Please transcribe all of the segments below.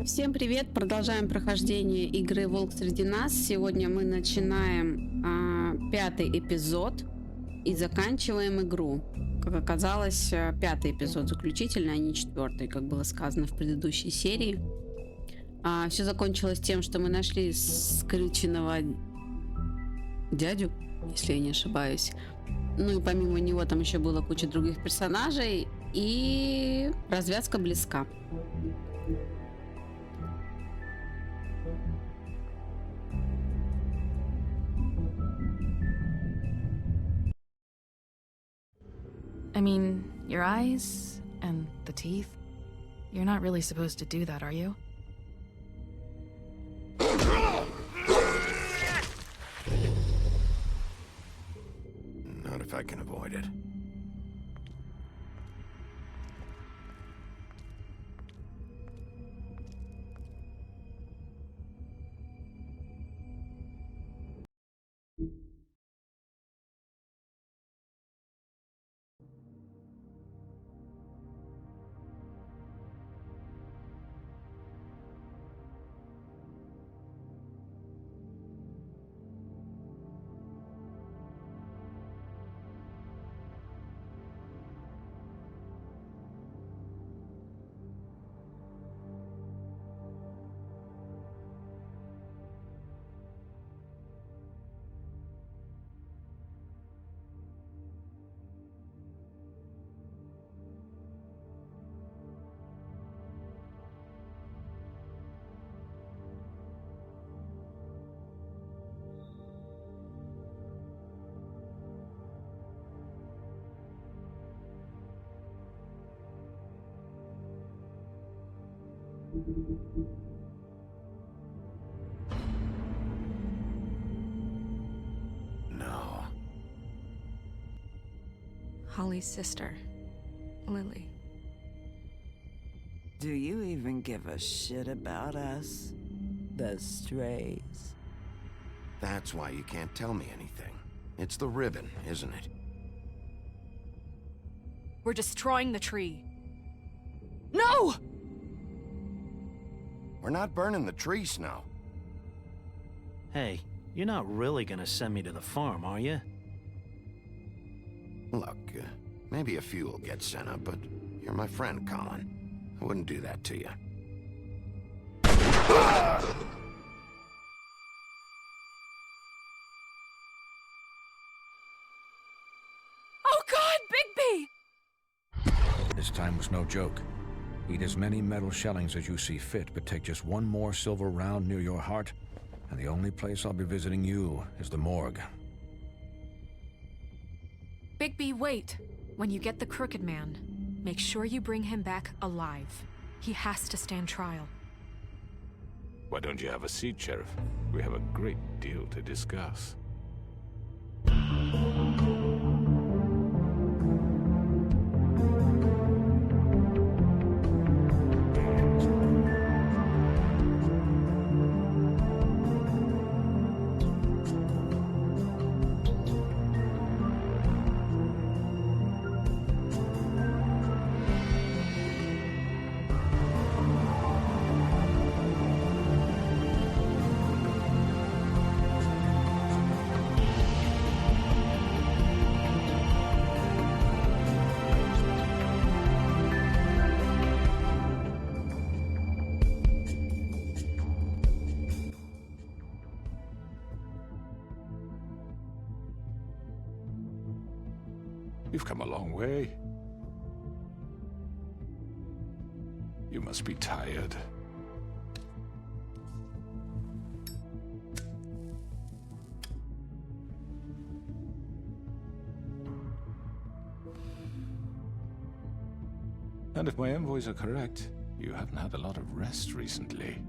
Всем привет! Продолжаем прохождение игры «Волк среди нас». Сегодня мы начинаем 5-й эпизод и заканчиваем игру. Как оказалось, 5-й эпизод заключительный, а не 4-й, как было сказано в предыдущей серии. Все закончилось тем, что мы нашли скрюченного дядю, если я не ошибаюсь. Ну и помимо него там еще была куча других персонажей, и развязка близка. I mean, your eyes and the teeth. You're not really supposed to do that, are you? Not if I can avoid it. No. Holly's sister, Lily. Do you even give a shit about us? The strays. That's why you can't tell me anything. It's the ribbon, isn't it? We're destroying the tree. No! We're not burning the tree, Snow. Hey, you're not really gonna send me to the farm, are you? Look, maybe a few will get sent up, but you're my friend, Colin. I wouldn't do that to you. Oh God, Bigby! This time was no joke. Eat as many metal shellings as you see fit, but take just one more silver round near your heart, and the only place I'll be visiting you is the morgue. Bigby, wait. When you get the Crooked Man, make sure you bring him back alive. He has to stand trial. Why don't you have a seat, Sheriff? We have a great deal to discuss. You've come a long way. You must be tired. And if my envoys are correct, you haven't had a lot of rest recently.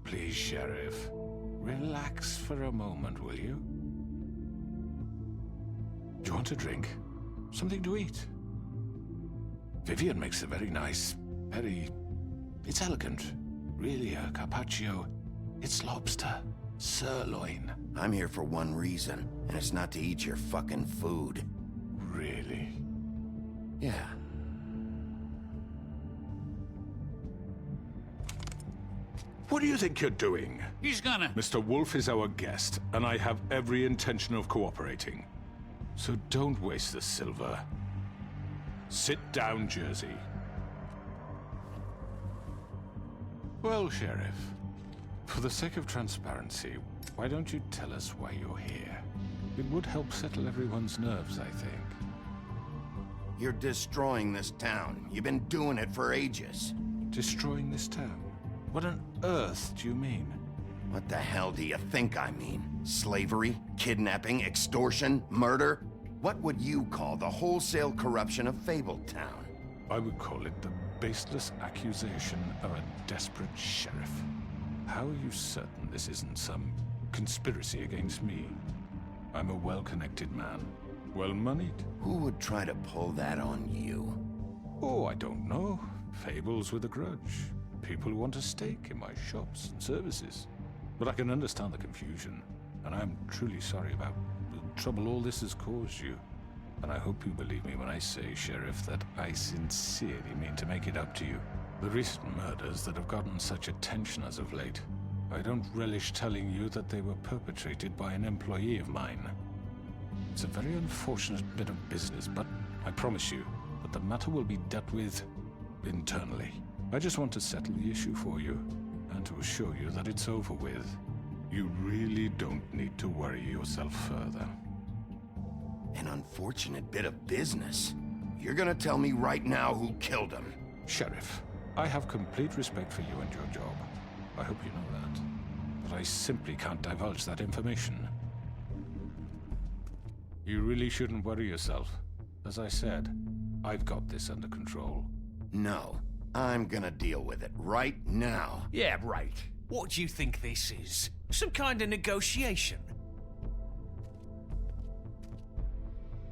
Please, Sheriff, relax for a moment, will you? Do you want a drink? Something to eat? Vivian makes a very nice, it's elegant. Really, a carpaccio It's lobster. Sirloin. I'm here for one reason, and it's not to eat your fucking food. Really? Yeah. What do you think you're doing? He's gonna... Mr. Wolf is our guest, and I have every intention of cooperating. So don't waste the silver. Sit down, Jersey. Well, Sheriff, for the sake of transparency, why don't you tell us why you're here? It would help settle everyone's nerves, I think. You're destroying this town. You've been doing it for ages. Destroying this town? What on earth do you mean? What the hell do you think I mean? Slavery? Kidnapping? Extortion? Murder? What would you call the wholesale corruption of Fabletown? I would call it the baseless accusation of a desperate sheriff. How are you certain this isn't some conspiracy against me? I'm a well-connected man, well-moneyed. Who would try to pull that on you? Oh, I don't know. Fables with a grudge. People who want a stake in my shops and services. But I can understand the confusion, and I'm truly sorry about the trouble all this has caused you. And I hope you believe me when I say, Sheriff, that I sincerely mean to make it up to you. The recent murders that have gotten such attention as of late, I don't relish telling you that they were perpetrated by an employee of mine. It's a very unfortunate bit of business, but I promise you that the matter will be dealt with internally. I just want to settle the issue for you, and to assure you that it's over with. You really don't need to worry yourself further. An unfortunate bit of business. You're gonna tell me right now who killed him. Sheriff, I have complete respect for you and your job. I hope you know that. But I simply can't divulge that information. You really shouldn't worry yourself. As I said, I've got this under control. No, I'm gonna deal with it right now. Yeah, right. What do you think this is? Some kind of negotiation?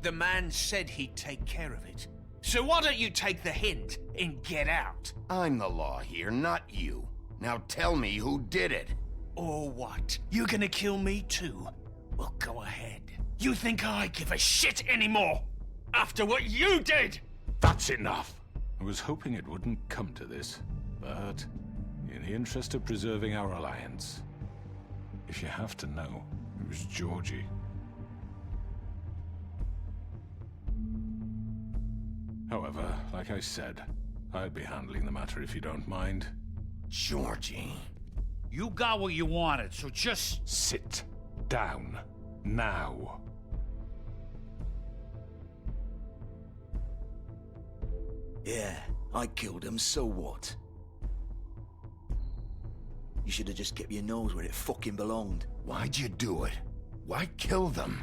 The man said he'd take care of it. So why don't you take the hint and get out? I'm the law here, not you. Now tell me who did it. Or what? You gonna kill me too? Well, go ahead. You think I give a shit anymore? After what you did? That's enough! I was hoping it wouldn't come to this, but in the interest of preserving our alliance, if you have to know, it was Georgie. However, like I said, I'll be handling the matter if you don't mind. Georgie. You got what you wanted, so just... Sit down. Now. Yeah, I killed him, so what? You should have just kept your nose where it fucking belonged. Why'd you do it? Why kill them?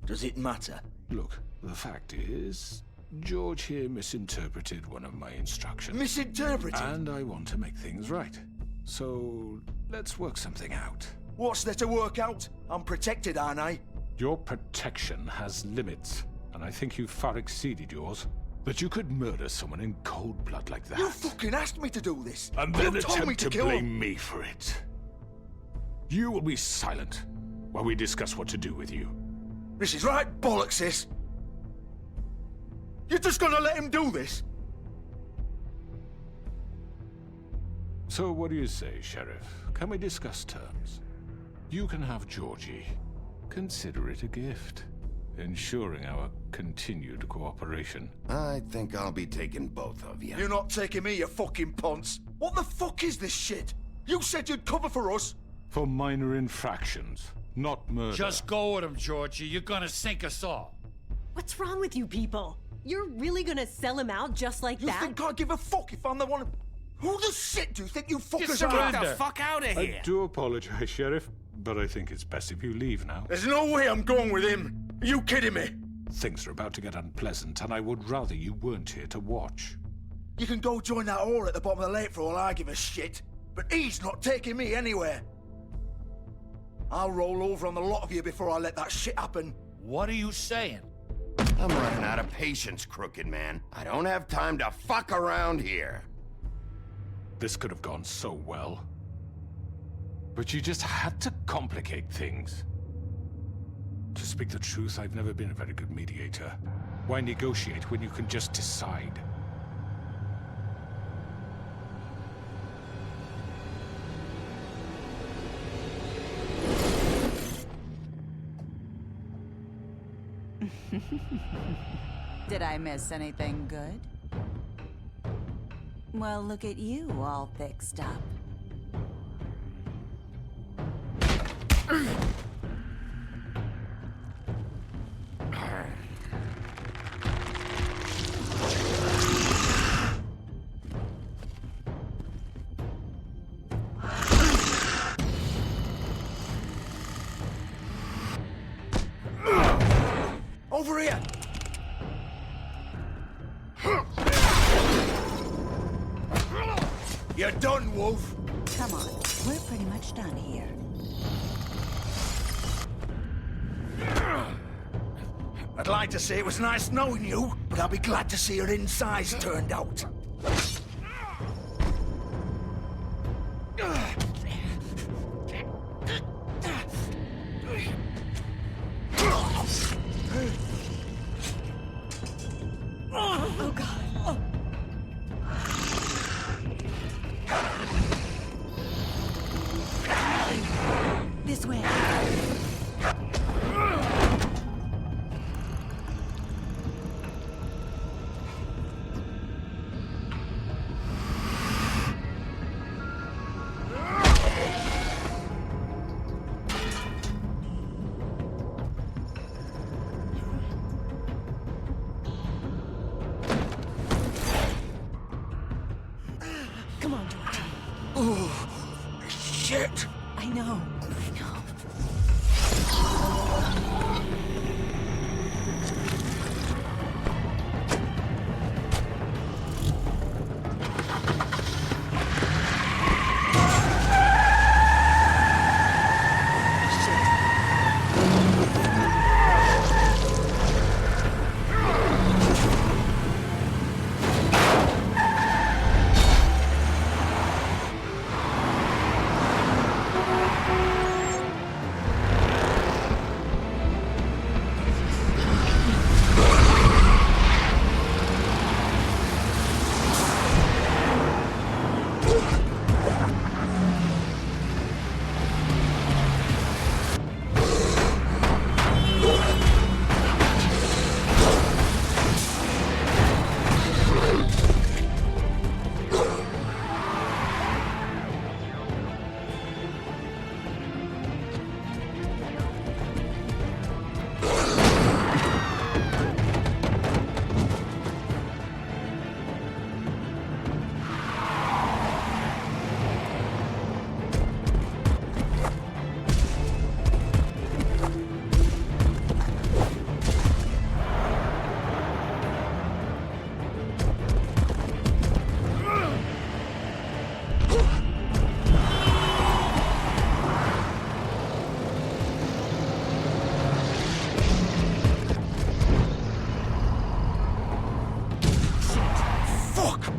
Does it matter? Look, the fact is, George here misinterpreted one of my instructions. Misinterpreted? And I want to make things right. So, let's work something out. What's there to work out? I'm protected, aren't I? Your protection has limits, and I think you've far exceeded yours. That you could murder someone in cold blood like that. You fucking asked me to do this! And then you told me attempt to kill blame him. me for it. You will be silent while we discuss what to do with you. This is right bollocks, this! You're just gonna let him do this? So what do you say, Sheriff? Can we discuss terms? You can have Georgie. Consider it a gift, ensuring our continued cooperation. I think I'll be taking both of you. You're not taking me, you fucking ponce! What the fuck is this shit? You said you'd cover for us! For minor infractions, not murder. Just go with him, Georgie. You're gonna sink us all. What's wrong with you people? You're really gonna sell him out just like You that? think I give a fuck if I'm the one? Who the shit do you think you fuckers Get are? the fuck out of here! I do apologize, Sheriff, but I think it's best if you leave now. There's no way I'm going with him. Are you kidding me? Things are about to get unpleasant, and I would rather you weren't here to watch. You can go join that whore at the bottom of the lake for all I give a shit. But he's not taking me anywhere. I'll roll over on the lot of you before I let that shit happen. What are you saying? I'm running out of patience, crooked man. I don't have time to fuck around here. This could have gone so well. But you just had to complicate things. To speak the truth, I've never been a very good mediator. Why negotiate when you can just decide? Did I miss anything good? Well, look at you, all fixed up. Over here! You're done, Wolf. Come on, we're pretty much done here. I'd like to say it was nice knowing you, but I'll be glad to see your insides turned out. Oh, God. Oh. This way. Come on, George. Oh, shit! I know.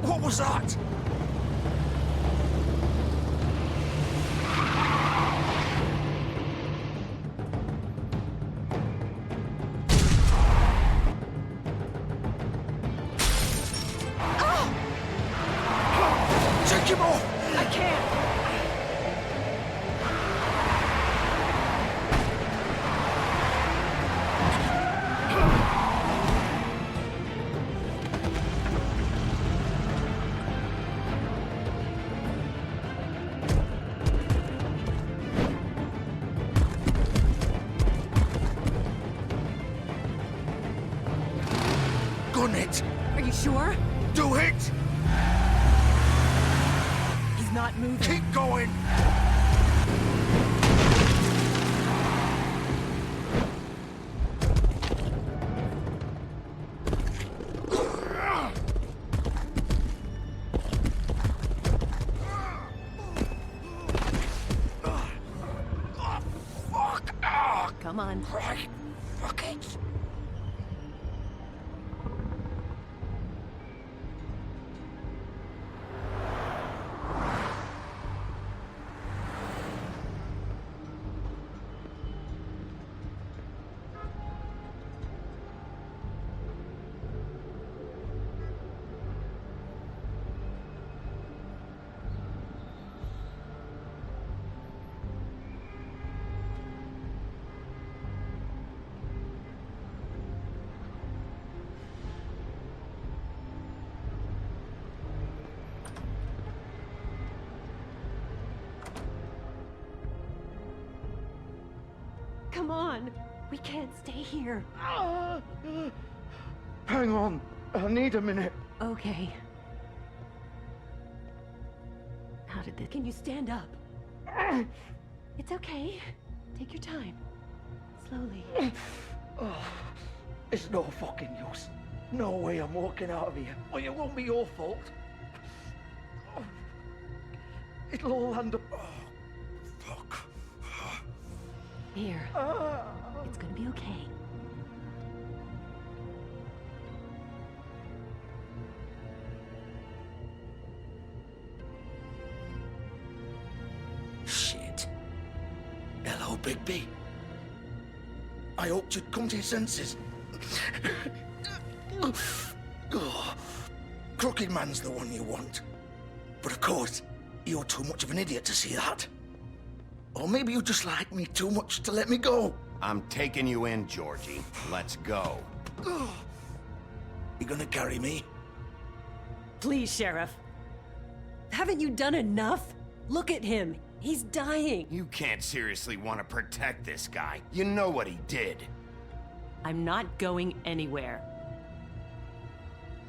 What was that? Take him off! I can't. Gun it! Are you sure? Do it! He's not moving. Keep going! Come on. Right. Fuck it. Come on. We can't stay here. Hang on. I need a minute. Okay. How did this... Can you stand up? It's okay. Take your time. Slowly. It's no fucking use. No way I'm walking out of here. Well, it won't be your fault. It'll all land up... fuck. Here. It's gonna be okay. Shit. Hello, Bigby. I hoped you'd come to your senses. Crooked Man's the one you want. But of course, you're too much of an idiot to see that. Or maybe you just like me too much to let me go. I'm taking you in, Georgie. Let's go. You gonna carry me? Please, Sheriff. Haven't you done enough? Look at him. He's dying. You can't seriously want to protect this guy. You know what he did. I'm not going anywhere.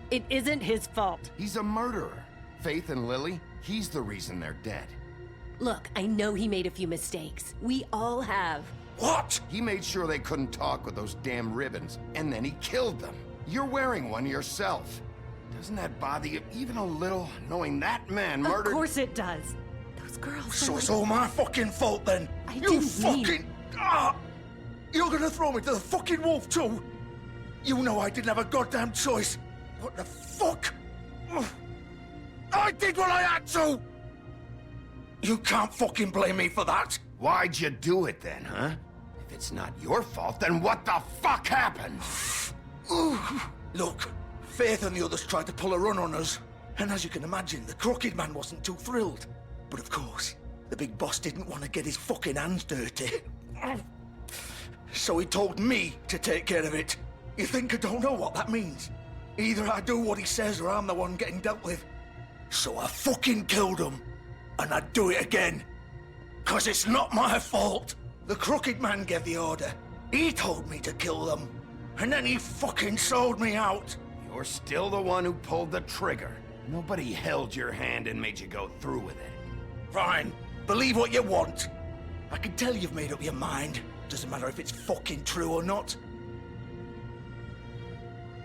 It isn't his fault. He's a murderer. Faith and Lily, he's the reason they're dead. Look, I know he made a few mistakes. We all have. What? He made sure they couldn't talk with those damn ribbons, and then he killed them. You're wearing one yourself. Doesn't that bother you even a little, knowing that man murdered... Of course it does. Those girls... So it's all my fucking fault then? I You didn't fucking... mean... You're gonna throw me to the fucking wolf too? You know I didn't have a goddamn choice. What the fuck? I did what I had to! You can't fucking blame me for that. Why'd you do it then, huh? If it's not your fault, then what the fuck happened? Look, Faith and the others tried to pull a run on us. And as you can imagine, the Crooked Man wasn't too thrilled. But of course, the big boss didn't want to get his fucking hands dirty. So he told me to take care of it. You think I don't know what that means? Either I do what he says or I'm the one getting dealt with. So I fucking killed him. And I'd do it again. 'Cause it's not my fault. The Crooked Man gave the order. He told me to kill them. And then he fucking sold me out. You're still the one who pulled the trigger. Nobody held your hand and made you go through with it. Fine. Believe what you want. I can tell you've made up your mind. Doesn't matter if it's fucking true or not.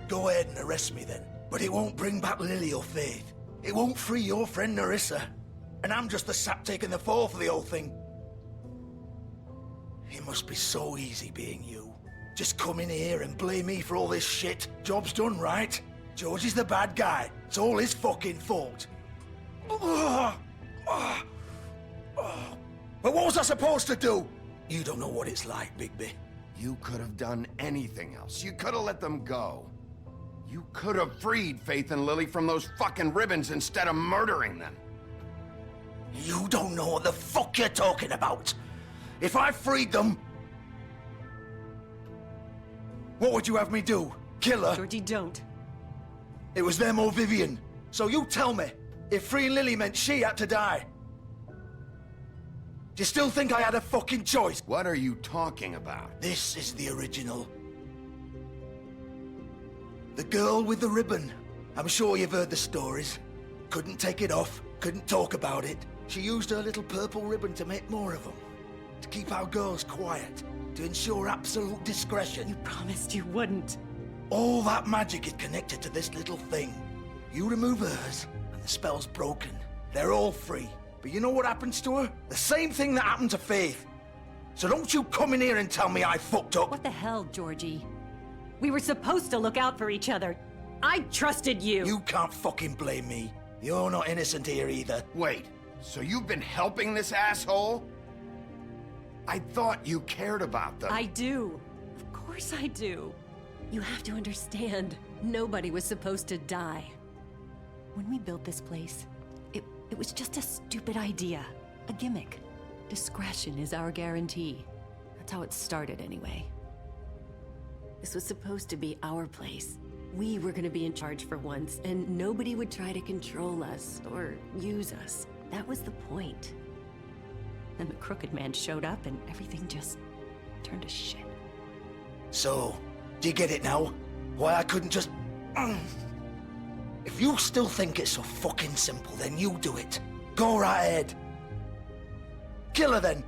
Go ahead and arrest me then. But it won't bring back Lily or Faith. It won't free your friend Nerissa. And I'm just the sap taking the fall for the whole thing. It must be so easy being you. Just come in here and blame me for all this shit. Job's done, right? George is the bad guy. It's all his fucking fault. But what was I supposed to do? You don't know what it's like, Bigby. You could have done anything else. You could have let them go. You could have freed Faith and Lily from those fucking ribbons instead of murdering them. You don't know what the fuck you're talking about. If I freed them... What would you have me do? Kill her? Georgie, don't. It was them or Vivian. So you tell me, if freeing Lily meant she had to die. Do you still think I had a fucking choice? What are you talking about? This is the original. The girl with the ribbon. I'm sure you've heard the stories. Couldn't take it off, couldn't talk about it. She used her little purple ribbon to make more of them. To keep our girls quiet. To ensure absolute discretion. You promised you wouldn't. All that magic is connected to this little thing. You remove hers, and the spell's broken. They're all free. But you know what happens to her? The same thing that happened to Faith. So don't you come in here and tell me I fucked up. What the hell, Georgie? We were supposed to look out for each other. I trusted you. You can't fucking blame me. You're not innocent here either. Wait, so you've been helping this asshole? I thought you cared about them. I do. Of course I do. You have to understand, nobody was supposed to die. When we built this place, it was just a stupid idea. A gimmick. Discretion is our guarantee. That's how it started anyway. This was supposed to be our place. We were gonna be in charge for once, and nobody would try to control us or use us. That was the point. Then the Crooked Man showed up and everything just Turn to shit. So, do you get it now? Why I couldn't just... If you still think it's so fucking simple, then you do it. Go right ahead. Kill her then.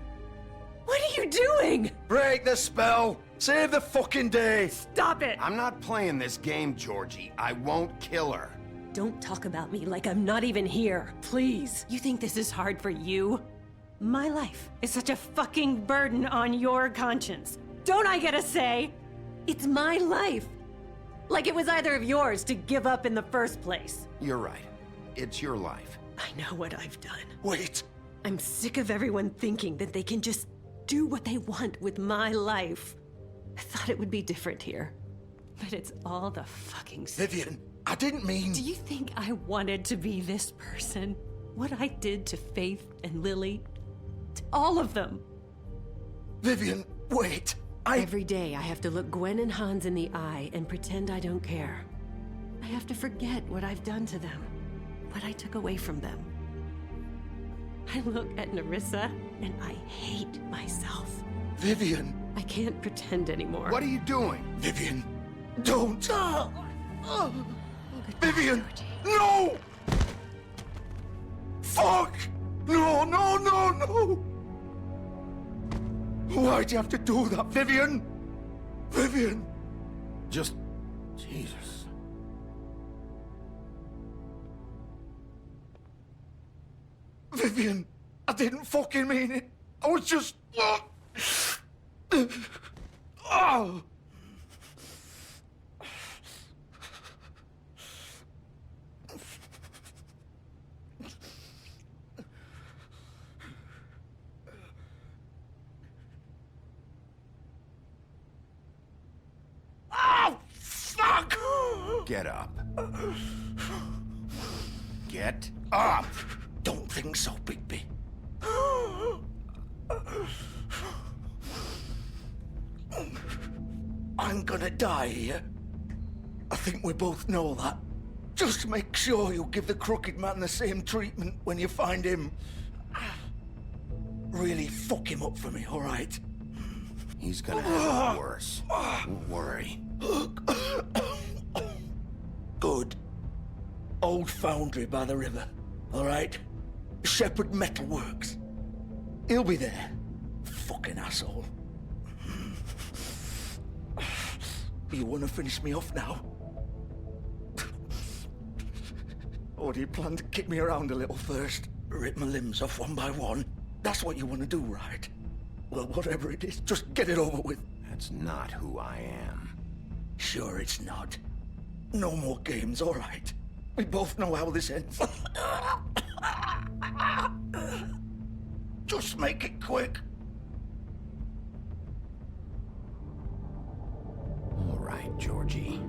What are you doing? Break the spell. Save the fucking day. Stop it! I'm not playing this game, Georgie. I won't kill her. Don't talk about me like I'm not even here, please. You think this is hard for you? My life is such a fucking burden on your conscience. Don't I get a say? It's my life. Like it was either of yours to give up in the first place. You're right. It's your life. I know what I've done. Wait. I'm sick of everyone thinking that they can just do what they want with my life. I thought it would be different here. But it's all the fucking same. Vivian, I didn't mean... Do you think I wanted to be this person? What I did to Faith and Lily? To all of them. Vivian, wait. Every day I have to look Gwen and Hans in the eye and pretend I don't care. I have to forget what I've done to them. What I took away from them. I look at Nerissa and I hate myself. Vivian. I can't pretend anymore. What are you doing? Vivian, don't. Vivian, no! Fuck! No, no, no, no! Why'd you have to do that, Vivian? Vivian! Just... Jesus. Vivian, I didn't fucking mean it. I was just... Oh! Oh, fuck! Get up. Get up! Don't think so, Bigby. I'm gonna die here. I think we both know that. Just make sure you give the crooked man the same treatment when you find him. Really fuck him up for me, all right? He's gonna have it worse. Don't worry. Good. Old foundry by the river, all right? Shepherd Metalworks. He'll be there. Fucking asshole. You want to finish me off now? Or do you plan to kick me around a little first? Rip my limbs off one by one? That's what you want to do, right? Well, whatever it is, just get it over with. That's not who I am. Sure it's not. No more games, all right? We both know how this ends. Just make it quick. All right, Georgie.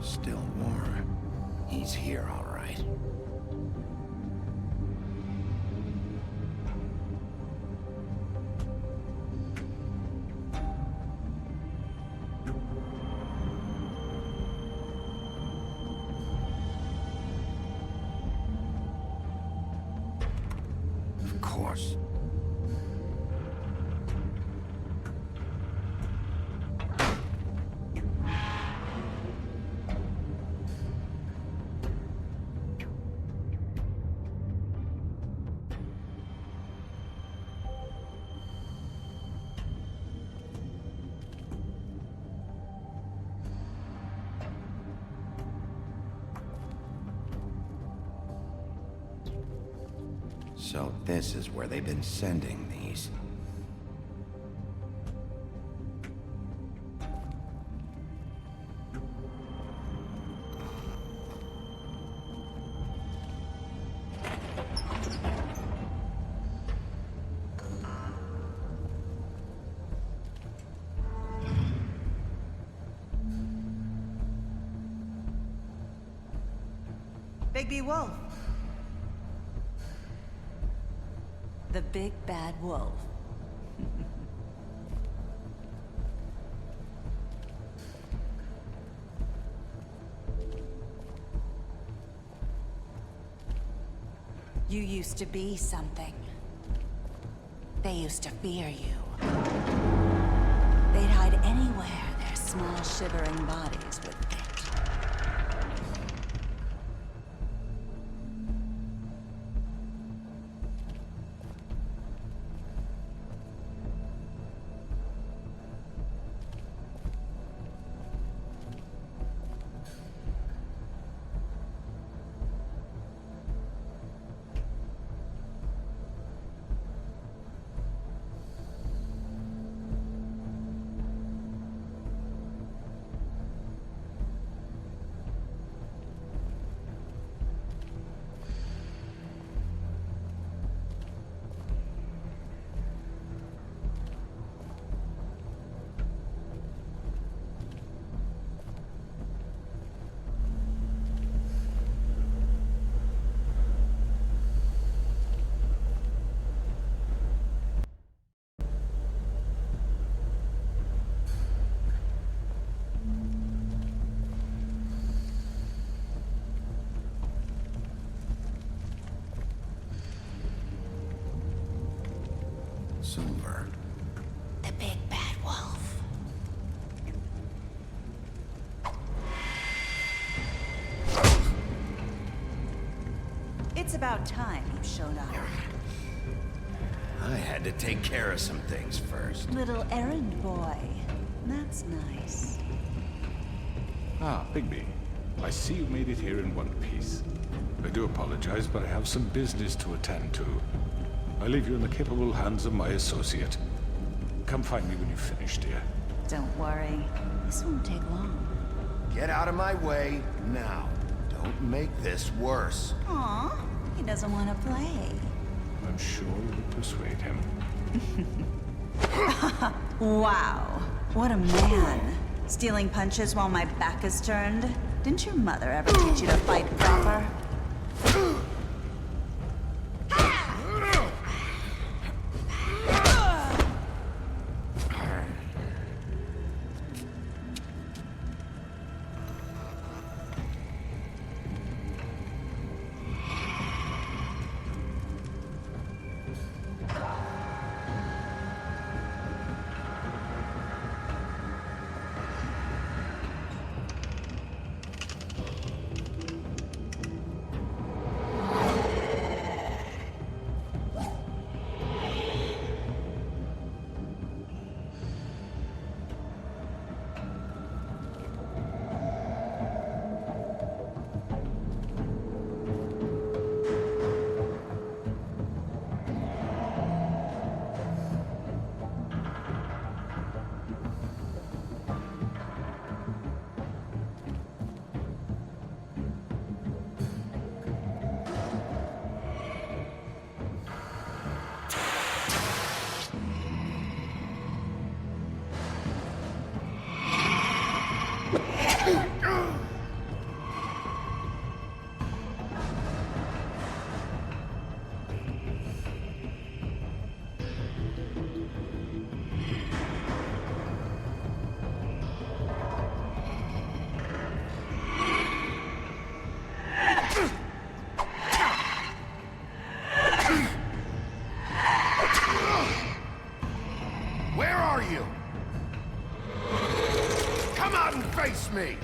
Still warm. He's here, all right. So this is where they've been sending these. Bigby Wolf. The big bad wolf. You used to be something. They used to fear you. They'd hide anywhere their small shivering bodies would fit. Silver. The big bad wolf. It's about time you showed up. I had to take care of some things first. Little errand boy. That's nice. Ah, Bigby. I see you made it here in one piece. I do apologize, but I have some business to attend to. I leave you in the capable hands of my associate. Come find me when you've finished, dear. Don't worry. This won't take long. Get out of my way now. Don't make this worse. Aw, he doesn't want to play. I'm sure you'll persuade him. Wow, what a man. Stealing punches while my back is turned? Didn't your mother ever teach you to fight proper? Face me!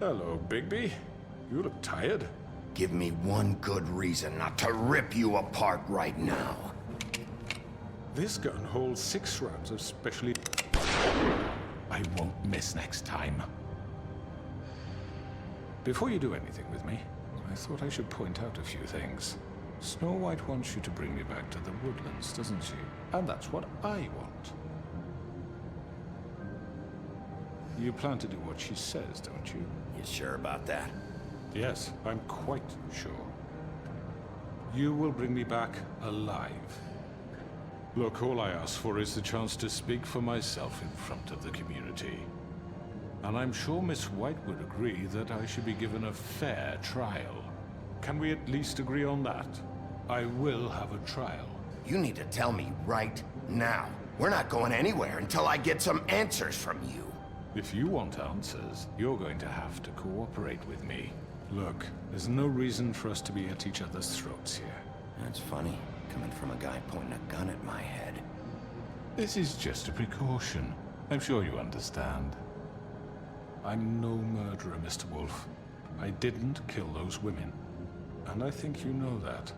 Hello, Bigby. You look tired. Give me one good reason not to rip you apart right now. This gun holds 6 rounds of specially... I won't miss next time. Before you do anything with me, I thought I should point out a few things. Snow White wants you to bring me back to the woodlands, doesn't she? And that's what I want. You plan to do what she says, don't you? You sure about that? Yes, I'm quite sure. You will bring me back alive. Look, all I ask for is the chance to speak for myself in front of the community. And I'm sure Miss White would agree that I should be given a fair trial. Can we at least agree on that? I will have a trial. You need to tell me right now. We're not going anywhere until I get some answers from you. If you want answers, you're going to have to cooperate with me. Look, there's no reason for us to be at each other's throats here. That's funny, coming from a guy pointing a gun at my head. This is just a precaution. I'm sure you understand. I'm no murderer, Mr. Wolf. I didn't kill those women. And I think you know that.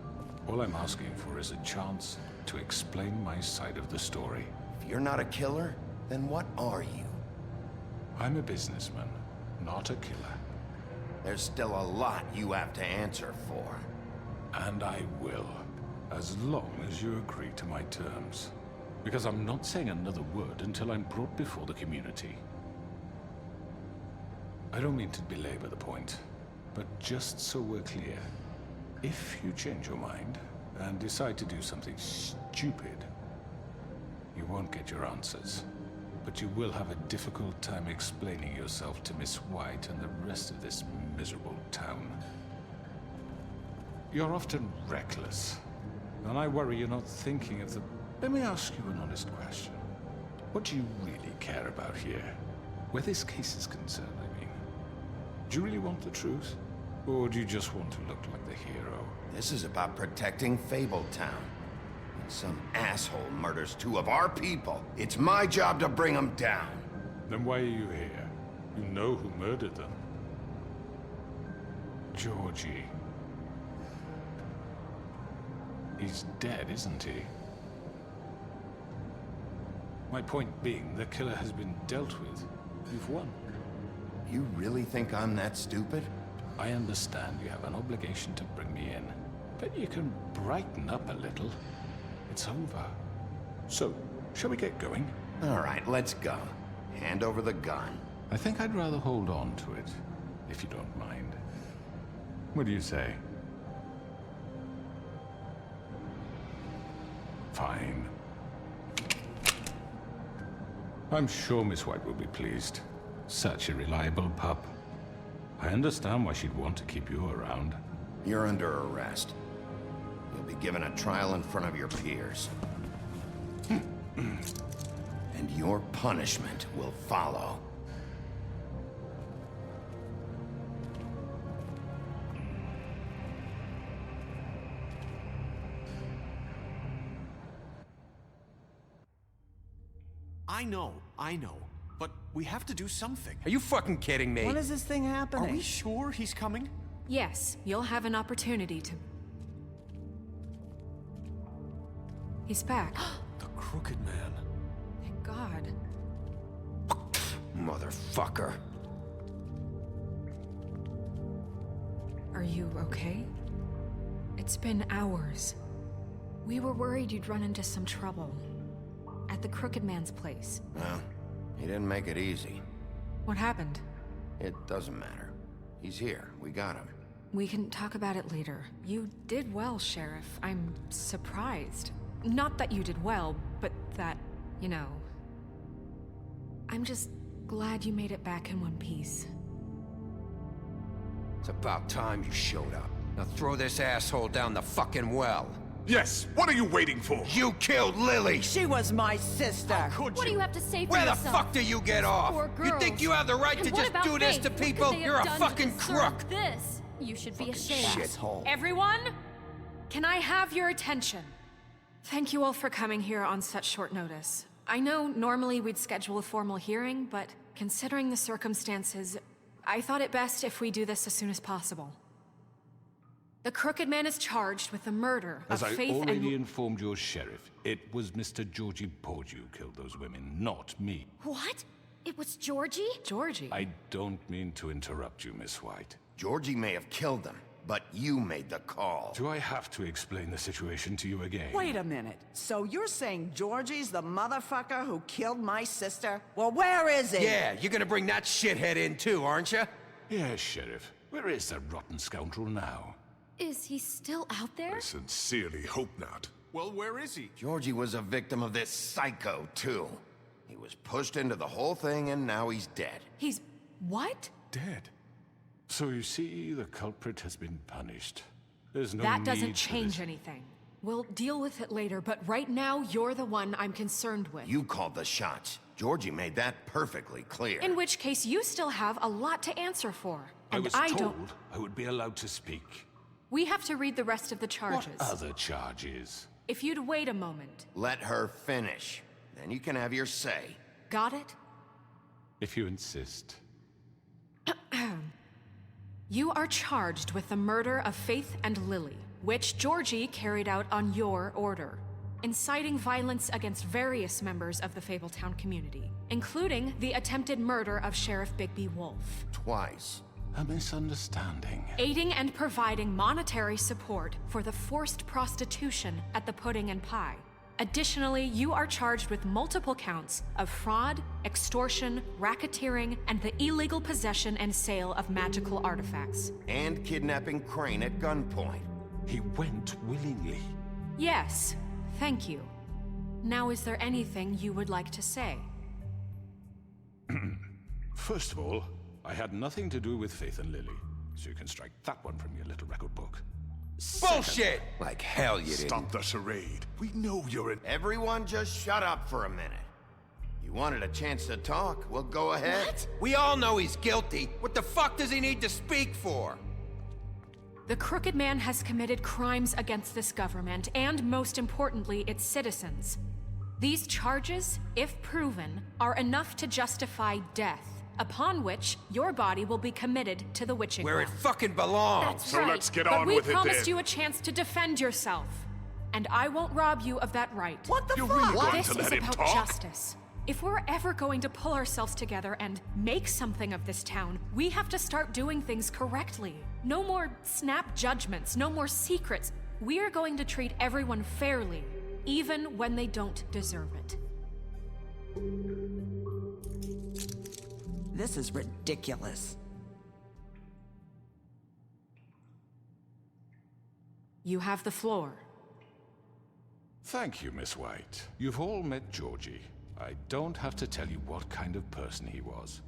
All I'm asking for is a chance to explain my side of the story. If you're not a killer, then what are you? I'm a businessman, not a killer. There's still a lot you have to answer for. And I will, as long as you agree to my terms. Because I'm not saying another word until I'm brought before the community. I don't mean to belabor the point, but just so we're clear, if you change your mind and decide to do something stupid, you won't get your answers. But you will have a difficult time explaining yourself to Miss White and the rest of this miserable town. You're often reckless, and I worry you're not thinking of the... Let me ask you an honest question. What do you really care about here? Where this case is concerned, I mean. Do you really want the truth? Or do you just want to look like the hero? This is about protecting Fabletown. When some asshole murders 2 of our people, it's my job to bring them down. Then why are you here? You know who murdered them. Georgie. He's dead, isn't he? My point being, the killer has been dealt with. You've won. You really think I'm that stupid? I understand you have an obligation to bring me in, but you can brighten up a little. It's over. So, shall we get going? All right, let's go. Hand over the gun. I think I'd rather hold on to it, if you don't mind. What do you say? Fine. I'm sure Miss White will be pleased. Such a reliable pup. I understand why she'd want to keep you around. You're under arrest. You'll be given a trial in front of your peers. And your punishment will follow. I know. But we have to do something. Are you fucking kidding me? When is this thing happening? Are we sure he's coming? Yes, you'll have an opportunity to... He's back. The Crooked Man. Thank God. Motherfucker. Are you okay? It's been hours. We were worried you'd run into some trouble. At the Crooked Man's place. Well, he didn't make it easy. What happened? It doesn't matter. He's here. We got him. We can talk about it later. You did well, Sheriff. I'm surprised. Not that you did well, but that, you know... I'm just glad you made it back in one piece. It's about time you showed up. Now throw this asshole down the fucking well. Yes, what are you waiting for? You killed Lily! She was my sister. What do you have to say for Where yourself? the fuck do you get off? Poor You girls. think you have the right And to what just about do this Faith? to What could people? they have You're a done to fucking deserve crook! This? You should be ashamed. Shithole. Everyone, can I have your attention? Thank you all for coming here on such short notice. I know normally we'd schedule a formal hearing, but considering the circumstances, I thought it best if we do this as soon as possible. The Crooked Man is charged with the murder of As I Faith already and... informed your sheriff, it was Mr. Georgie Porge who killed those women, not me. What? It was Georgie? Georgie? I don't mean to interrupt you, Miss White. Georgie may have killed them, but you made the call. Do I have to explain the situation to you again? Wait a minute. So you're saying Georgie's the motherfucker who killed my sister? Well, where is he? Yeah, you're gonna bring that shithead in too, aren't you? Yes, Sheriff. Where is that rotten scoundrel now? Is he still out there? I sincerely hope not. Well, where is he? Georgie was a victim of this psycho, too. He was pushed into the whole thing, and now he's dead. He's... what? Dead. So you see, the culprit has been punished. There's no That doesn't need for change this. anything. We'll deal with it later, but right now, you're the one I'm concerned with. You called the shots. Georgie made that perfectly clear. In which case, you still have a lot to answer for. I And was I told don't... I would be allowed to speak. We have to read the rest of the charges. What other charges? If you'd wait a moment. Let her finish. Then you can have your say. Got it? If you insist. You are charged with the murder of Faith and Lily, which Georgie carried out on your order, inciting violence against various members of the Fabletown community, including the attempted murder of Sheriff Bigby Wolf. Twice. A misunderstanding. Aiding and providing monetary support for the forced prostitution at the Pudding and Pie. Additionally, you are charged with multiple counts of fraud, extortion, racketeering, and the illegal possession and sale of magical artifacts. And kidnapping Crane at gunpoint. He went willingly. Yes, thank you. Now, is there anything you would like to say? First of all, I had nothing to do with Faith and Lily, so you can strike that one from your little record book. Bullshit! Like hell you didn't. Stop the charade. We know you're an... Everyone just shut up for a minute. You wanted a chance to talk? Well, go ahead. What? We all know he's guilty. What the fuck does he need to speak for? The Crooked Man has committed crimes against this government, and most importantly, its citizens. These charges, if proven, are enough to justify death, upon which your body will be committed to the witching Where it well. fucking belongs. That's So right. let's get But on we with it promised then. you a chance to defend yourself, and I won't rob you of that right. What the You're fuck? really going This to is let him about talk? justice. If we're ever going to pull ourselves together and make something of this town, we have to start doing things correctly. No more snap judgments, no more secrets. We are going to treat everyone fairly, even when they don't deserve it. This is ridiculous. You have the floor. Thank you, Miss White. You've all met Georgie. I don't have to tell you what kind of person he was.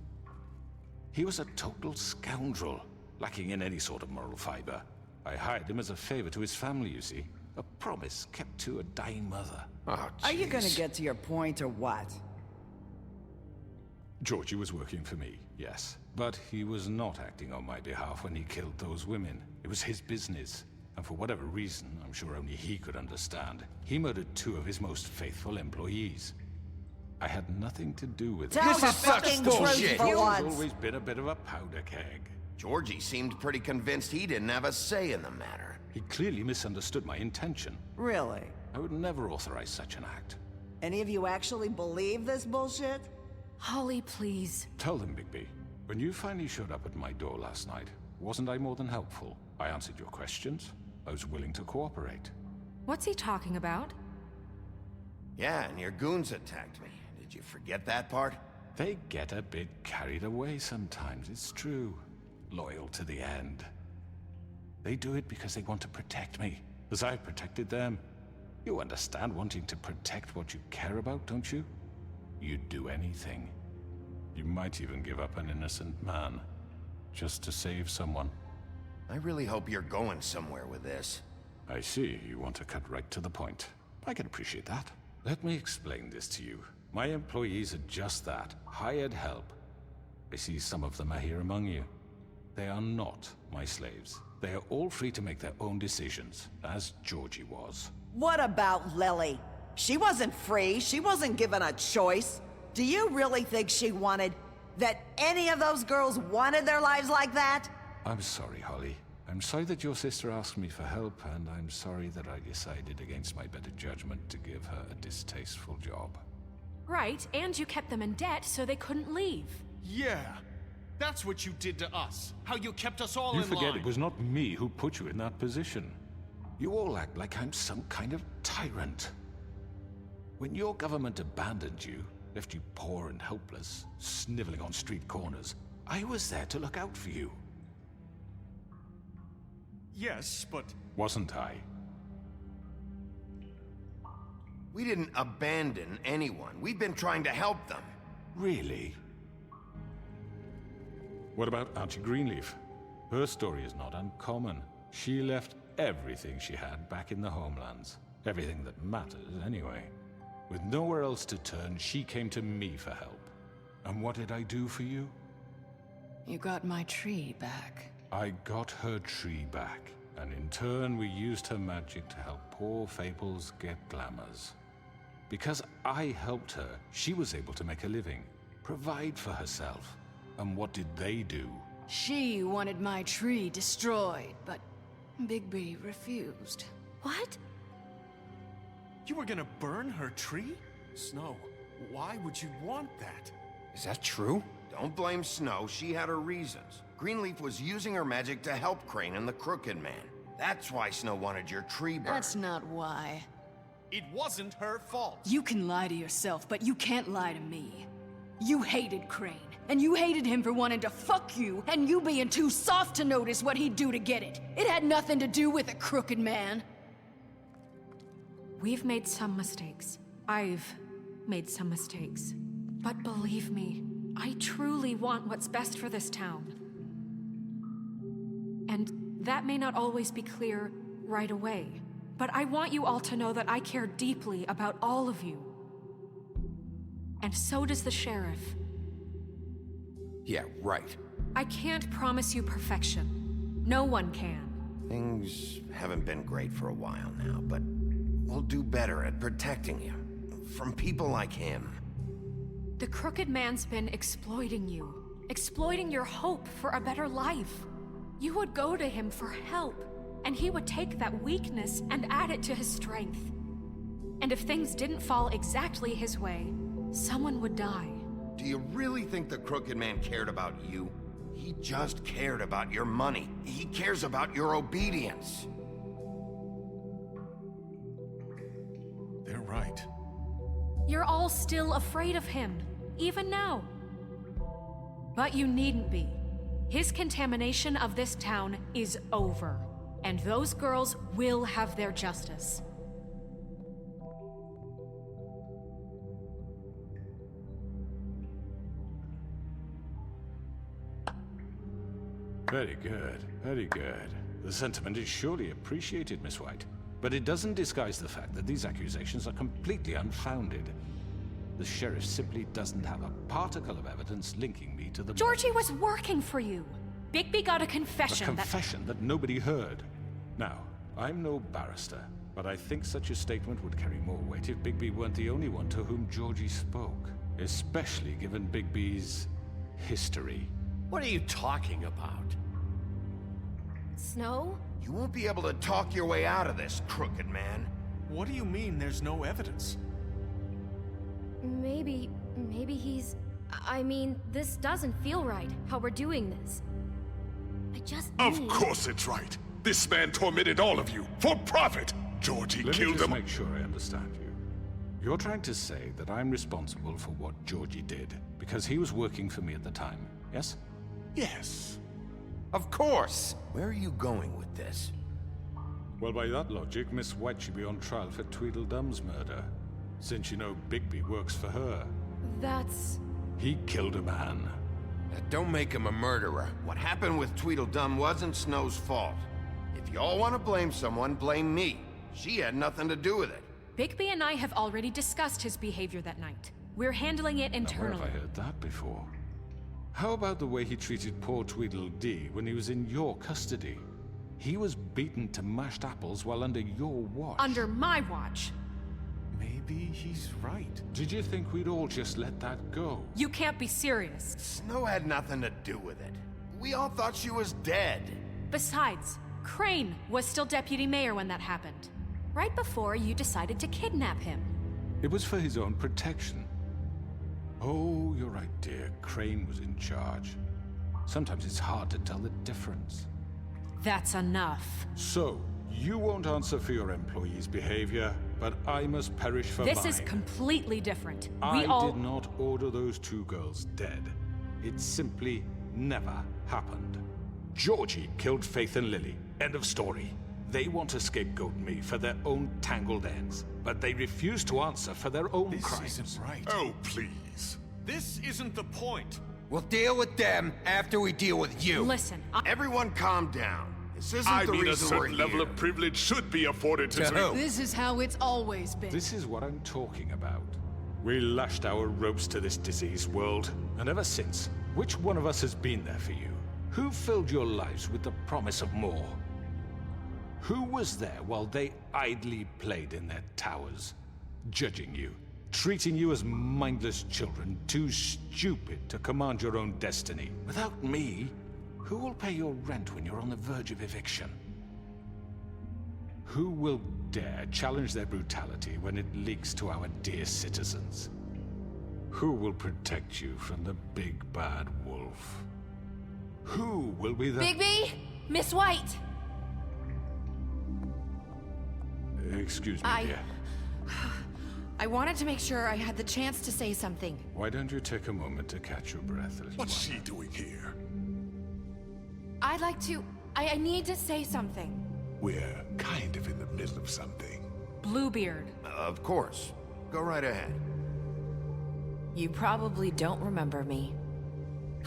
He was a total scoundrel, lacking in any sort of moral fiber. I hired him as a favor to his family, you see. A promise kept to a dying mother. Oh, Are you gonna jeez. get to your point or what? Georgie was working for me, yes. But he was not acting on my behalf when he killed those women. It was his business. And for whatever reason, I'm sure only he could understand, he murdered 2 of his most faithful employees. I had nothing to do with it. Tell This the is such fucking bullshit. truth for He's once. always been a bit of a powder keg. Georgie seemed pretty convinced he didn't have a say in the matter. He clearly misunderstood my intention. Really? I would never authorize such an act. Any of you actually believe this bullshit? Holly, please. Tell them, Bigby. When you finally showed up at my door last night, wasn't I more than helpful? I answered your questions. I was willing to cooperate. What's he talking about? Yeah, and your goons attacked me. Did you forget that part? They get a bit carried away sometimes, it's true. Loyal to the end. They do it because they want to protect me, as I protected them. You understand wanting to protect what you care about, don't you? You'd do anything. You might even give up an innocent man, just to save someone. I really hope you're going somewhere with this. I see, you want to cut right to the point. I can appreciate that. Let me explain this to you. My employees are just that, hired help. I see some of them are here among you. They are not my slaves. They are all free to make their own decisions, as Georgie was. What about Lily? She wasn't free. She wasn't given a choice. Do you really think she wanted... That any of those girls wanted their lives like that? I'm sorry, Holly. I'm sorry that your sister asked me for help, and I'm sorry that I decided against my better judgment to give her a distasteful job. Right, and you kept them in debt so they couldn't leave. Yeah. That's what you did to us. How you kept us all You in forget line. it was not me who put you in that position. You all act like I'm some kind of tyrant. When your government abandoned you, left you poor and helpless, sniveling on street corners, I was there to look out for you. Yes, but... Wasn't I? We didn't abandon anyone. We've been trying to help them. Really? What about Auntie Greenleaf? Her story is not uncommon. She left everything she had back in the homelands. Everything that matters, anyway. With nowhere else to turn, she came to me for help. And what did I do for you? You got my tree back. I got her tree back, and in turn we used her magic to help poor Fables get glamours. Because I helped her, she was able to make a living, provide for herself. And what did they do? She wanted my tree destroyed, but Bigby refused. What? You were gonna burn her tree? Snow, why would you want that? Is that true? Don't blame Snow. She had her reasons. Greenleaf was using her magic to help Crane and the Crooked Man. That's why Snow wanted your tree burned. That's not why. It wasn't her fault. You can lie to yourself, but you can't lie to me. You hated Crane, and you hated him for wanting to fuck you, and you being too soft to notice what he'd do to get it. It had nothing to do with a Crooked Man. We've made some mistakes. I've made some mistakes. But believe me, I truly want what's best for this town. And that may not always be clear right away, but I want you all to know that I care deeply about all of you. And so does the sheriff. Yeah, right. I can't promise you perfection. No one can. Things haven't been great for a while now, but we'll do better at protecting you. From people like him. The Crooked Man's been exploiting you. Exploiting your hope for a better life. You would go to him for help, and he would take that weakness and add it to his strength. And if things didn't fall exactly his way, someone would die. Do you really think the Crooked Man cared about you? He just cared about your money. He cares about your obedience. They're right. You're all still afraid of him, even now. But you needn't be. His contamination of this town is over, and those girls will have their justice. Very good, very good. The sentiment is surely appreciated, Miss White. But it doesn't disguise the fact that these accusations are completely unfounded. The sheriff simply doesn't have a particle of evidence linking me to the... Georgie was working for you. Bigby got a confession. A confession that nobody heard. Now, I'm no barrister, but I think such a statement would carry more weight if Bigby weren't the only one to whom Georgie spoke. Especially given Bigby's history. What are you talking about? Snow? You won't be able to talk your way out of this, Crooked Man. What do you mean there's no evidence? Maybe he's... I mean, this doesn't feel right, how we're doing this. I just Of course it's right. This man tormented all of you, for profit. Georgie Let me killed just them. make sure I understand you. You're trying to say that I'm responsible for what Georgie did, because he was working for me at the time, yes? Yes. Of course! Where are you going with this? Well, by that logic, Miss White should be on trial for Tweedledum's murder, since you know Bigby works for her. That's... He killed a man. That don't make him a murderer. What happened with Tweedledum wasn't Snow's fault. If y'all want to blame someone, blame me. She had nothing to do with it. Bigby and I have already discussed his behavior that night. We're handling it internally. Now, where have I heard that before? How about the way he treated poor Tweedledee when he was in your custody? He was beaten to mashed apples while under your watch. Under my watch. Maybe maybe he's right. Did you think we'd all just let that go? You can't be serious. Snow had nothing to do with it. We all thought she was dead. Besides, Crane was still deputy mayor when that happened. Right before you decided to kidnap him. It was for his own protection. Oh, you're right, dear. Crane was in charge. Sometimes it's hard to tell the difference. That's enough. So, you won't answer for your employees' behavior, but I must perish for mine. This is completely different. I did not order those two girls dead. It simply never happened. Georgie killed Faith and Lily. End of story. They want to scapegoat me for their own tangled ends, but they refuse to answer for their own crimes. This isn't right. Oh, please. This isn't the point. We'll deal with them after we deal with you. Listen, Everyone calm down. This isn't I the mean, a reason we're certain level here. of privilege should be afforded to who? This is how it's always been. This is what I'm talking about. We lashed our ropes to this diseased world, and ever since, which one of us has been there for you? Who filled your lives with the promise of more? Who was there while they idly played in their towers, judging you, treating you as mindless children, too stupid to command your own destiny? Without me, who will pay your rent when you're on the verge of eviction? Who will dare challenge their brutality when it leaks to our dear citizens? Who will protect you from the big bad wolf? Who will be the— Bigby? Miss White! Excuse me, dear. I wanted to make sure I had the chance to say something. Why don't you take a moment to catch your breath, little What's one? she doing here? I'd like to... I need to say something. We're kind of in the middle of something. Bluebeard. Of course. Go right ahead. You probably don't remember me.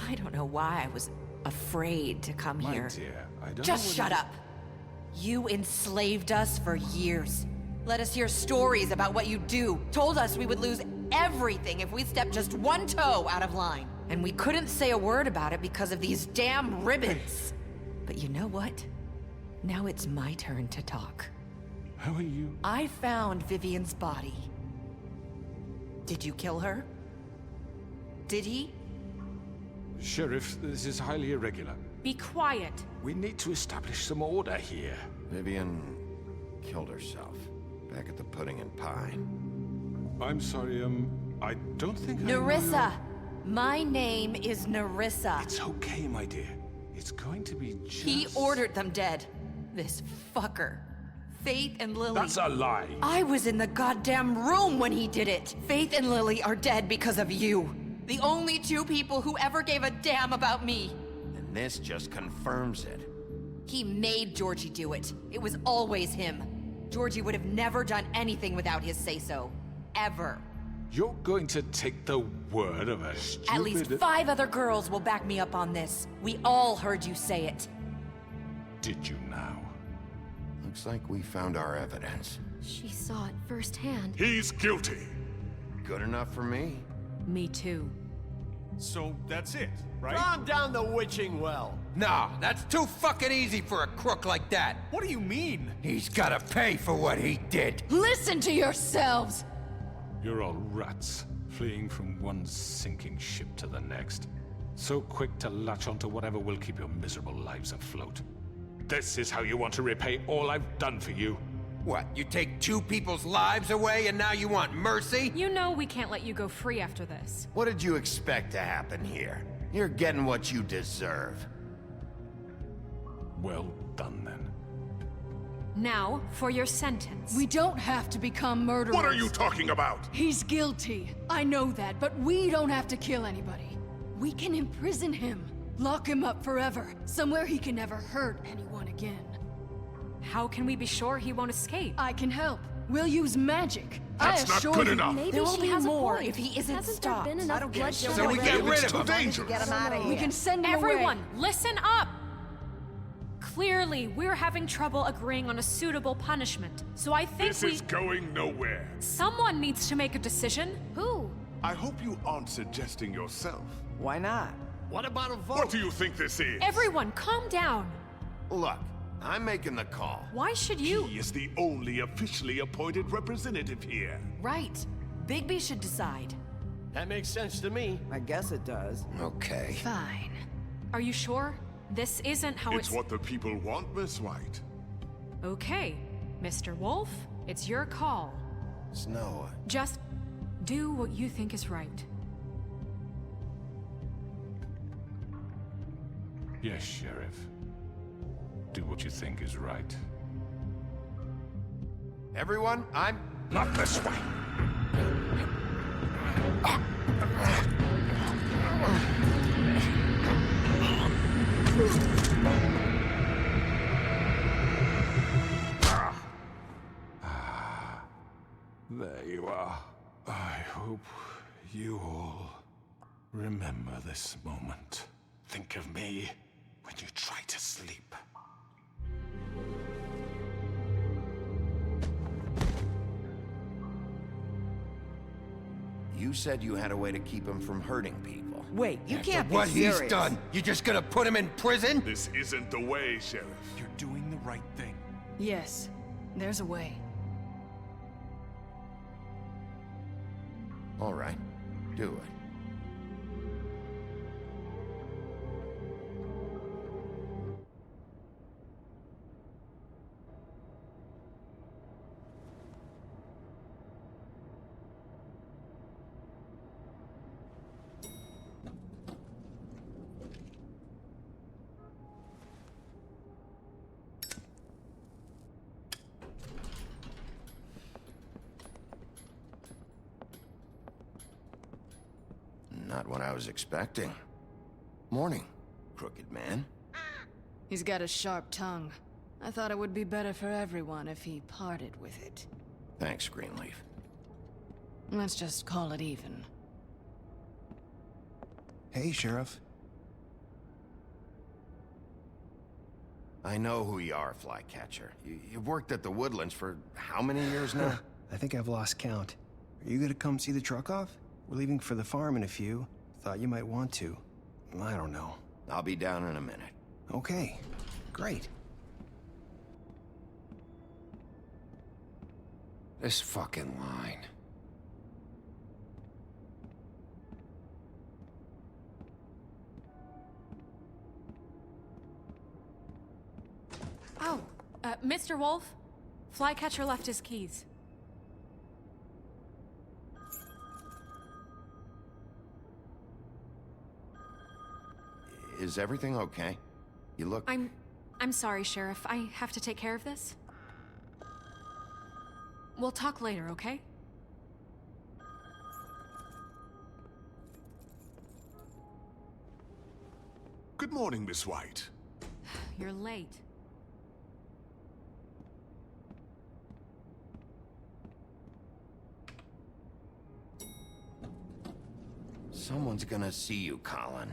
I don't know why I was afraid to come My here. dear, I don't Just know shut up. You enslaved us for years. Let us hear stories about what you do. Told us we would lose everything if we stepped just one toe out of line. And we couldn't say a word about it because of these damn ribbons. But you know what? Now it's my turn to talk. How are you? I found Vivian's body. Did you kill her? Did he? Sheriff, this is highly irregular. Be quiet. We need to establish some order here. Vivian killed herself back at the Pudding and Pie. I'm sorry, I don't think Nerissa! My name is Nerissa. It's okay, my dear. It's going to be just... He ordered them dead. This fucker. Faith and Lily. That's a lie. I was in the goddamn room when he did it. Faith and Lily are dead because of you. The only two people who ever gave a damn about me. And this just confirms it. He made Georgie do it. It was always him. Georgie would have never done anything without his say-so. Ever. You're going to take the word of a stupid... At least 5 other girls will back me up on this. We all heard you say it. Did you now? Looks like we found our evidence. She saw it firsthand. He's guilty. Good enough for me. Me too. So that's it, right? Calm down the witching well. No, that's too fucking easy for a crook like that. What do you mean? He's gotta pay for what he did. Listen to yourselves! You're all rats, fleeing from one sinking ship to the next. So quick to latch onto whatever will keep your miserable lives afloat. This is how you want to repay all I've done for you? What, you take 2 people's lives away and now you want mercy? You know we can't let you go free after this. What did you expect to happen here? You're getting what you deserve. Well done, then. Now, for your sentence. We don't have to become murderers. What are you talking about? He's guilty. I know that, but we don't have to kill anybody. We can imprison him. Lock him up forever. Somewhere he can never hurt anyone again. How can we be sure he won't escape? I can help. We'll use magic. That's I not assure good you. enough. Maybe There will she be has more a point. if he isn't Hasn't stopped. there been enough bloodshed So we get already? rid It's of too him. dangerous. Get him out of here. We can send him Everyone, away. listen up! Clearly, we're having trouble agreeing on a suitable punishment. So I think This is going nowhere. someone needs to make a decision. Who? I hope you aren't suggesting yourself. Why not? What about a vote? What do you think this is? Everyone, calm down. Look, I'm making the call. Why should you? He is the only officially appointed representative here. Right. Bigby should decide. That makes sense to me. I guess it does. Okay. Fine. Are you sure? This isn't how It's what the people want, Miss White. Okay, Mr. Wolf, it's your call. Snow. Just do what you think is right. Yes, Sheriff. Do what you think is right. Everyone, I'm... Not this way. There you are. I hope you all remember this moment. Think of me when you try to sleep. You said you had a way to keep him from hurting people. Wait, you After can't be what serious. he's done, you just gonna put him in prison? This isn't the way, Sheriff. You're doing the right thing. Yes, there's a way. All right, do it. Not what I was expecting. Morning, crooked man. He's got a sharp tongue. I thought it would be better for everyone if he parted with it. Thanks, Greenleaf. Let's just call it even. Hey, Sheriff. I know who you are, Flycatcher. You've worked at the Woodlands for how many years now? I think I've lost count. Are you gonna come see the truck off? We're leaving for the farm in a few. Thought you might want to. I don't know. I'll be down in a minute. Okay, great. This fucking line. Oh, Mr. Wolf, Flycatcher left his keys. Is everything okay? You look... I'm sorry, Sheriff. I have to take care of this. We'll talk later, okay? Good morning, Miss White. You're late. Someone's gonna see you, Colin.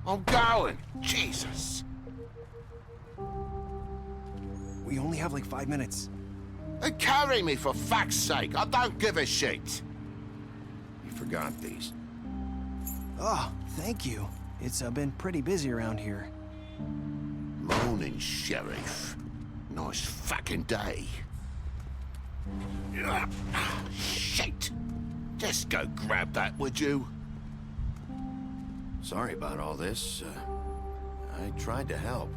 I'm going! Jesus! We only have like 5 minutes. Carry me, for fuck's sake! I don't give a shit! You forgot these. Oh, thank you. It's been pretty busy around here. Morning, Sheriff. Nice fucking day. Shit! Just go grab that, would you? Sorry about all this. I tried to help.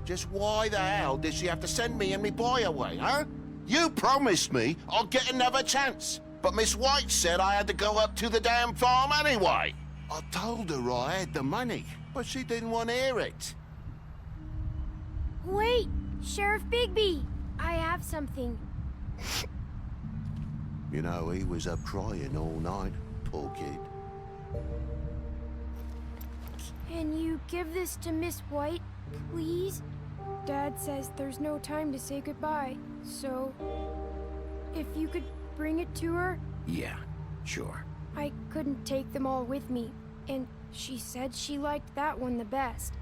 Just why the hell did she have to send me and me boy away, huh? You promised me I'll get another chance. But Miss White said I had to go up to the damn farm anyway. I told her I had the money, but she didn't want to hear it. Wait, Sheriff Bigby, I have something. You know, he was up crying all night, poor kid. Can you give this to Miss White, please? Dad says there's no time to say goodbye, so if you could bring it to her? Yeah, sure. I couldn't take them all with me, and she said she liked that one the best.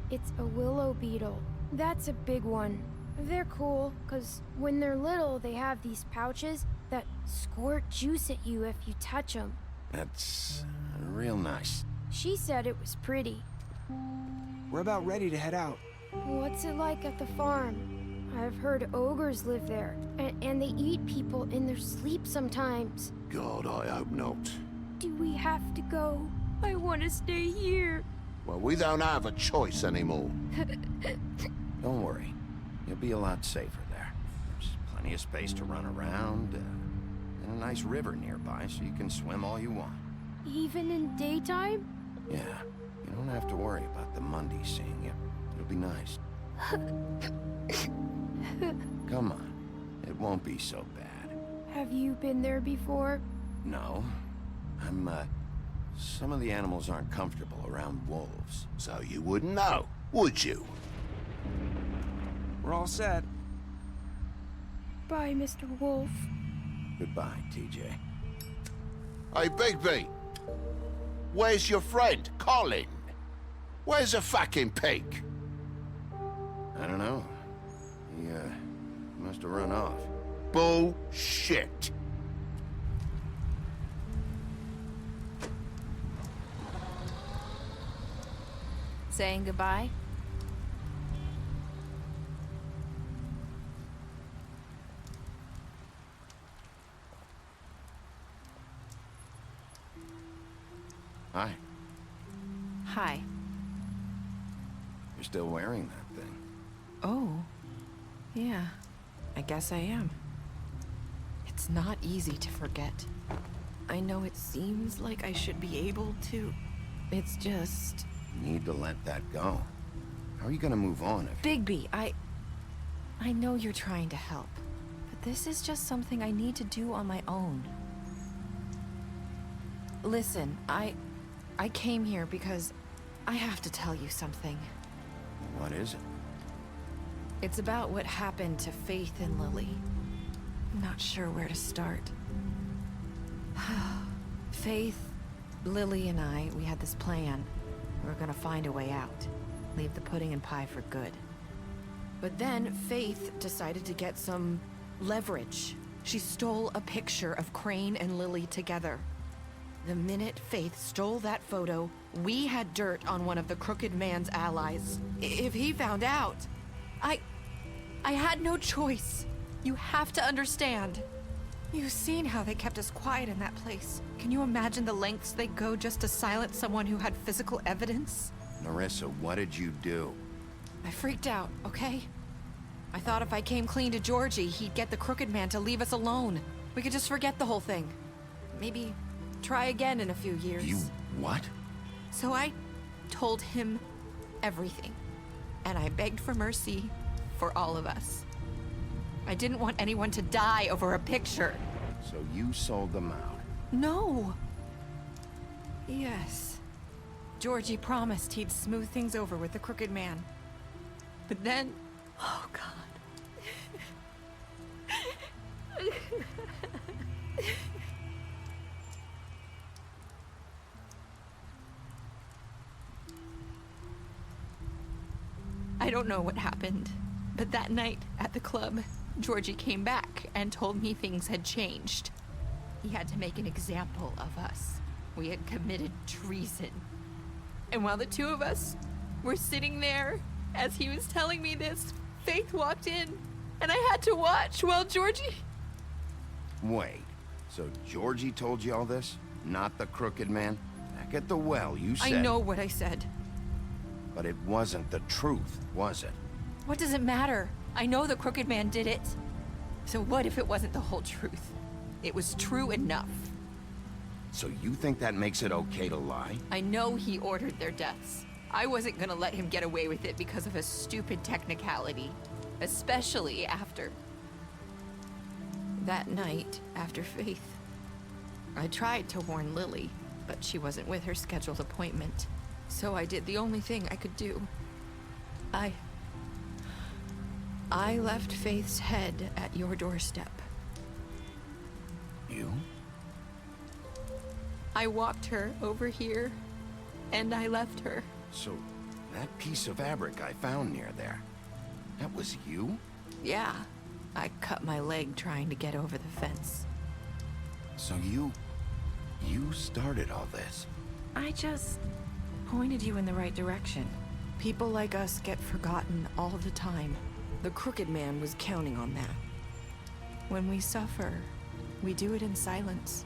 It's a willow beetle. That's a big one. They're cool, because when they're little, they have these pouches that squirt juice at you if you touch them. That's real nice. She said it was pretty. We're about ready to head out. What's it like at the farm? I've heard ogres live there, and they eat people in their sleep sometimes. God, I hope not. Do we have to go? I want to stay here. Well, we don't have a choice anymore. Don't worry. You'll be a lot safer there. There's plenty of space to run around, and a nice river nearby, so you can swim all you want. Even in daytime? Yeah, you don't have to worry about the Mondays seeing you. It'll be nice. Come on, it won't be so bad. Have you been there before? No. Some of the animals aren't comfortable around wolves, so you wouldn't know, would you? We're all set. Bye, Mr. Wolf. Goodbye, TJ. Hey, Bigby! Where's your friend, Colin? Where's the fucking pig? I don't know. He, must have run off. Bullshit! Saying goodbye? Hi. Hi. You're still wearing that thing. Oh. Yeah. I guess I am. It's not easy to forget. I know it seems like I should be able to. It's just... You need to let that go. How are you gonna move on if... Bigby, I know you're trying to help, but this is just something I need to do on my own. Listen, I came here because I have to tell you something. What is it? It's about what happened to Faith and Lily. I'm not sure where to start. Faith, Lily, and I, we had this plan. We were gonna find a way out. Leave the pudding and pie for good. But then Faith decided to get some leverage. She stole a picture of Crane and Lily together. The minute Faith stole that photo, we had dirt on one of the Crooked Man's allies. If he found out, I had no choice. You have to understand. You've seen how they kept us quiet in that place. Can you imagine the lengths they go just to silence someone who had physical evidence? Narissa, what did you do? I freaked out, okay? I thought if I came clean to Georgie, he'd get the Crooked Man to leave us alone. We could just forget the whole thing. Maybe try again in a few years. You what? So I told him everything. And I begged for mercy for all of us. I didn't want anyone to die over a picture. So you sold them out? No. Yes. Georgie promised he'd smooth things over with the Crooked Man. But then... Oh, God. I don't know what happened, but that night at the club, Georgie came back and told me things had changed. He had to make an example of us. We had committed treason. And while the two of us were sitting there, as he was telling me this, Faith walked in, and I had to watch while Georgie... Wait, so Georgie told you all this? Not the Crooked Man? Back at the well, you said... I know what I said. But it wasn't the truth, was it? What does it matter? I know the Crooked Man did it. So what if it wasn't the whole truth? It was true enough. So you think that makes it okay to lie? I know he ordered their deaths. I wasn't gonna let him get away with it because of a stupid technicality. Especially after... that night after Faith. I tried to warn Lily, but she wasn't with her scheduled appointment. So I did the only thing I could do. I left Faith's head at your doorstep. You? I walked her over here, and I left her. So, that piece of fabric I found near there, that was you? Yeah, I cut my leg trying to get over the fence. So you started all this? I just pointed you in the right direction. People like us get forgotten all the time. The Crooked Man was counting on that. When we suffer, we do it in silence.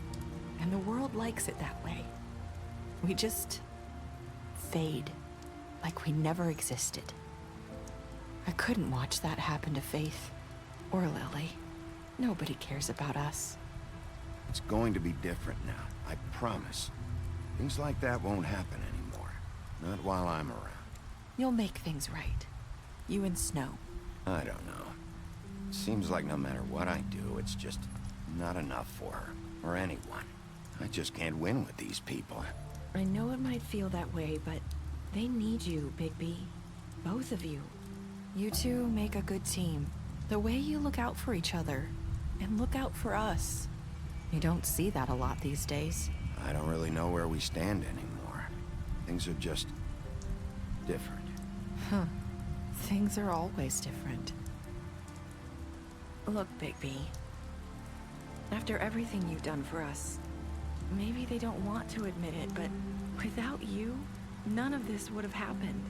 And the world likes it that way. We just fade, like we never existed. I couldn't watch that happen to Faith or Lily. Nobody cares about us. It's going to be different now, I promise. Things like that won't happen anymore. Not while I'm around. You'll make things right. You and Snow. I don't know. Seems like no matter what I do, it's just not enough for her, or anyone. I just can't win with these people. I know it might feel that way, but they need you, Bigby. Both of you. You two make a good team. The way you look out for each other, and look out for us. You don't see that a lot these days. I don't really know where we stand anymore. Things are just different. Huh. Things are always different. Look, Bigby. After everything you've done for us, maybe they don't want to admit it, but without you, none of this would have happened.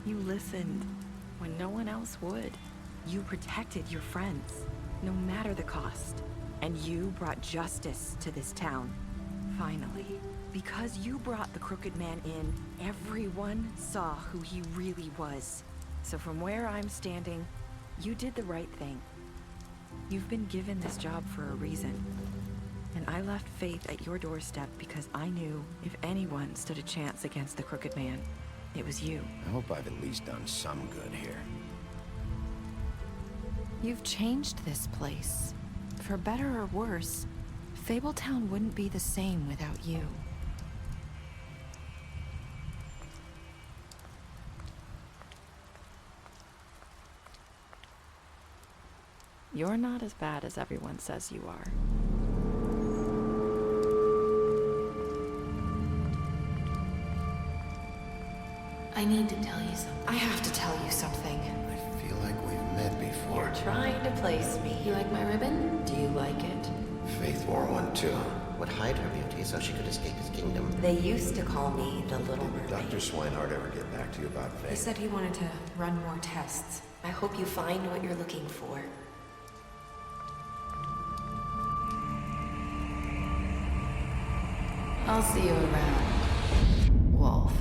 You listened when no one else would. You protected your friends, no matter the cost. And you brought justice to this town. Finally. Because you brought the Crooked Man in, everyone saw who he really was. So from where I'm standing, you did the right thing. You've been given this job for a reason. And I left Faith at your doorstep because I knew if anyone stood a chance against the Crooked Man, it was you. I hope I've at least done some good here. You've changed this place. For better or worse, Fabletown wouldn't be the same without you. You're not as bad as everyone says you are. I need to tell you something. I have to tell you something. I feel like we've met before. You're trying to place me. You like my ribbon? Do you like it? Faith wore one too. Would hide her beauty so she could escape his kingdom. They used to call me the Little Did Mermaid. Dr. Swinehart ever get back to you about Faith? He said he wanted to run more tests. I hope you find what you're looking for. I'll see you around, Wolf.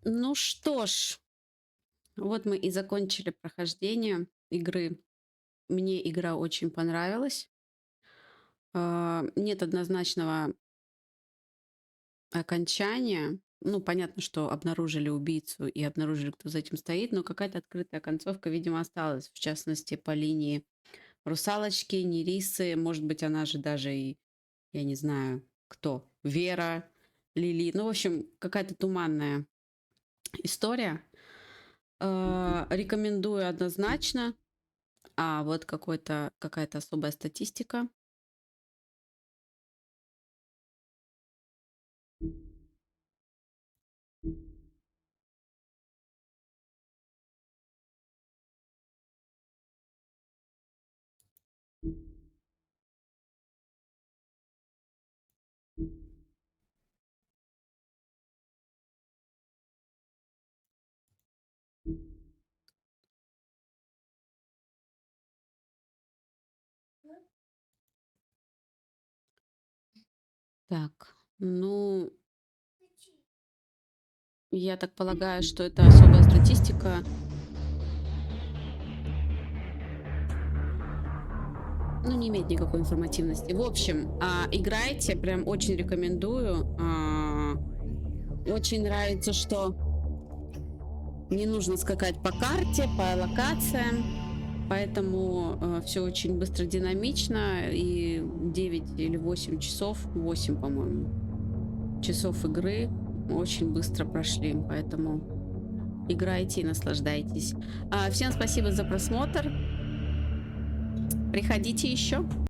Ну что ж, вот мы и закончили прохождение игры. Мне игра очень понравилась. Нет однозначного окончания. Ну, понятно, что обнаружили убийцу и обнаружили, кто за этим стоит, но какая-то открытая концовка, видимо, осталась. В частности, по линии Русалочки, Нерисы. Может быть, она же даже и, я не знаю, кто. Вера, Лили. Ну, в общем, какая-то туманная история. Рекомендую однозначно. А вот какая-то особая статистика. Так, ну, я так полагаю, что это особая статистика. ну, не имеет никакой информативности. В общем, играйте, прям очень рекомендую. Очень нравится, что не нужно скакать по карте, по локациям, поэтому все очень быстро, динамично, и 9 или 8 часов, 8, по-моему, часов игры очень быстро прошли, поэтому играйте и наслаждайтесь. Всем спасибо за просмотр. Приходите еще.